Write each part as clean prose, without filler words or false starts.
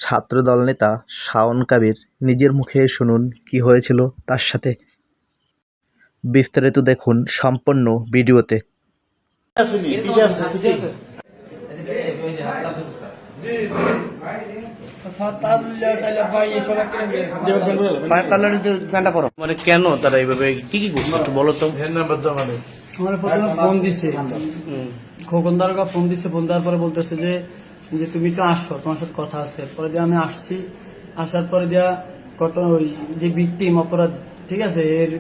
ছাত্রদল নেতা শাওন কবির নিজের মুখে শুনুন কি হয়েছিল তার সাথে। বিস্তারিত দেখুন সম্পূর্ণ ভিডিওতে। মানে কেন তারা এইভাবে কি কি করছে একটু বলো তো। আমার প্রথমে ফোন দিছে, খোকন দারোগা ফোন দিছে। ফোন দেওয়ার পরে বলতেছে যে যে তুমি তো আসো, তোমার সাথে কথা আছে। পরে দিয়ে আমি আসছি, আসার পরে দিয়া কত ওই যে ভিকটিম অপরাধ, ঠিক আছে, এর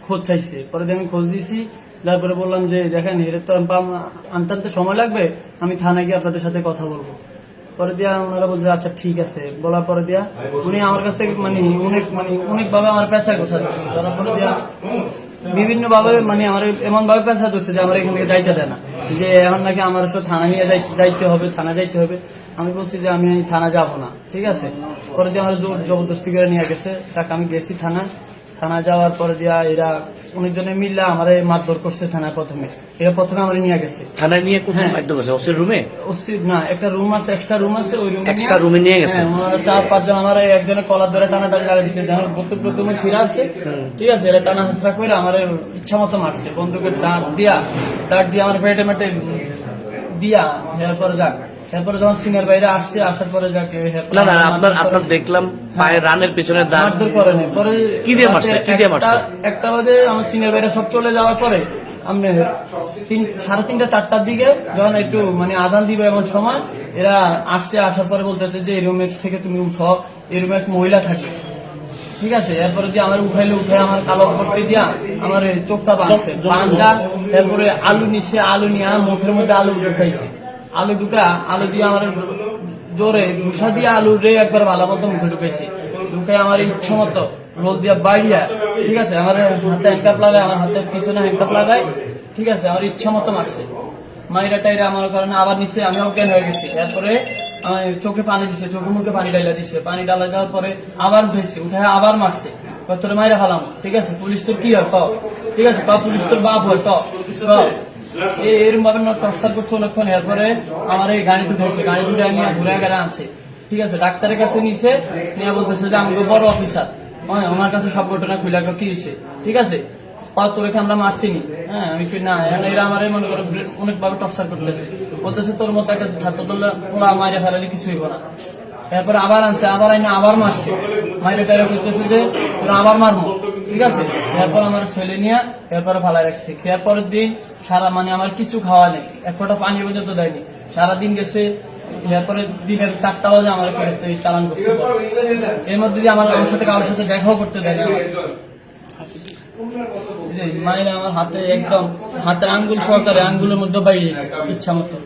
খোঁজ চাইছে। পরে দিয়ে আমি খোঁজ দিছি, তারপরে বললাম যে দেখেন এর তো আনতে আনতে সময় লাগবে, আমি থানায় গিয়ে আপনাদের সাথে কথা বলবো। পরে দিয়া ওনারা বলছে আচ্ছা ঠিক আছে। বলার পরে দিয়া উনি আমার কাছ থেকে অনেক ভাবে আমার পেশা গোছা দিচ্ছে। ধরার পরে দিয়া বিভিন্ন ভাবে আমার এমন ভাবে পেশা ধরছে যে আমার এখান থেকে যাইতে দেয় না, যে এখন নাকি আমার থানা নিয়ে যাইতে হবে, থানা যাইতে হবে। আমি বলছি যে আমি থানা যাব না, ঠিক আছে। পরে দিয়ে আমার জবরদস্তি করে নিয়ে গেছে। তাকে আমি গেছি থানা যাওয়ার পরে দিয়া এরা অনেকজনে মিললে আমার মারধর করছে থানায়। প্রথমে আমার নিয়ে গেছে থানায় নিয়ে কোথায় মারধর করছে? ওসির রুমে? ওসির না, একটা রুম আছে, এক্সট্রা রুম আছে, ওই এক্সট্রা রুমে নিয়ে গেছে। 4-5 জন আমার একজনের কলার ধরে টানাটানি লাগা দিচ্ছে, যেন প্রথমে ছিঁড়া আছে, ঠিক আছে। এটা টানা হাসরা করে আমার ইচ্ছা মতো মারছে, বন্দুকের ডাক দিয়া আমার পেটে মেটে দিয়া। এরপরে যখন সিনিয়র বাইরে আসছে, আসার পরে যাকে না আপনার দেখলাম পায়ের রানের পেছনে মারধর করে নেই। পরে কি দিয়ে মারছে? একটা বাজে আমার সিনিয়র বাইরে সব চলে যাওয়ার পরে আমি 3:30-4টার দিকে যখন একটু আজান দিবে এমন সময় এরা আসছে। আসার পরে বলতেছে যে এই রুমের থেকে তুমি উঠো, এই রুমে এক মহিলা থাকে, ঠিক আছে। এরপরে দিয়ে আমার উঠে আমার কালো পট্টি দিয়া আমার চোখটা বাঁধছে, বান্ধা। এরপরে আলু নিচ্ছে, আলু নিয়ে মুখের মধ্যে আলু ঢুকাইছে। আলু দিয়ে আমার জোরে ঘুষা দিয়ে আলু রে একবার ভালো মতো মুখে ঢুকাইছে। ঢুকাই আমার ইচ্ছা মতো রোল দিয়া বাইরিয়া, ঠিক আছে। আমার হাতে হ্যান্ডকাপ লাগায়, আমার হাতের পিছনে হ্যান্ডকাপ লাগায়, ঠিক আছে। আমার ইচ্ছা মতো মারছে। মাইরা টাইরা আমার কারণে আবার নিচ্ছে, আমি অজ্ঞান হয়ে গেছি। এরপরে চোখে পানি দিচ্ছে, চোখে মুখে পানি ডালা দিচ্ছে। পানি ডালা দেওয়ার পরে আবার ধুইছে, উঠে আবার মারছে। তোরে মাইরা ফেলাম, ঠিক আছে। পুলিশ তোর কি হয় পাও, ঠিক আছে, পাও পুলিশ তোর বাপ হয় পাও। এরকম ভাবে টর্চার করছে অনেকক্ষণ। এরপরে আমার এই গাড়ি উঠেছে, গাড়ি উঠে নিয়ে ঘুরে গেড়ে আনছে, ঠিক আছে। ডাক্তারের কাছে নিছে, নিয়ে বলতেছে যে আমি বড় অফিসার, আমার কাছে সব ঘটনা খুলে কি দিছে, ঠিক আছে। তোরেকে আমরা মারছিনি, হ্যাঁ। আমি না, এরা আমার মনে করো অনেক ভাবে টর্চার করতেছে। বলতেছে তোর মতো একটা ছাত্র দলে ওরা মাইরে ফেলালে কিছু হইব না। এরপরে আবার আনছে, আবার আইনে আবার মারছে। মাইরে টাইরে বলতেছে যে তোরা আবার মারবো, ঠিক আছে। এরপর আমার ছেলে নিয়ে এরপরে ফালাই রাখছে। খেয়ার পরের দিন সারা আমার কিছু খাওয়া নেই, এক ফোঁটা পানি পর্যন্ত দেয়নি, সারাদিন গেছে। এরপরে দিনের 4টা বাজে আমার চালান করছে। এর মধ্যে দিয়ে আমার সাথে কারোর সাথে দেখাও করতে দেয়নি। মায়ের আমার হাতে একদম হাতের আঙ্গুল সহকারে আঙ্গুলের মধ্যে বাইরে ইচ্ছা মতো।